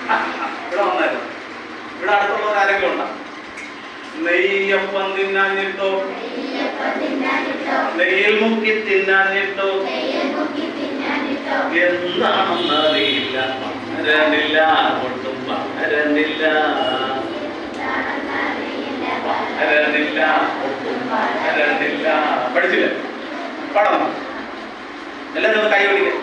ഇവിടെ വന്നായിരുന്നു. ഇവിടെ അടുത്തുള്ളവർ ആരെങ്കിലും ഉണ്ടോ? നെയ്യപ്പം തിന്നാനിട്ടോ, നെയ്യിൽ മുക്കി തിന്നാനിട്ടോ, എന്താണെന്നറിയില്ല, പകരണില്ല, ഒട്ടും പകരണില്ല, പകരണില്ല, ഒട്ടും പകരണില്ല. പഠിച്ചില്ലേ? പാടണം. എല്ലാവരും ഒന്ന് കൈ പിടിക്കുക.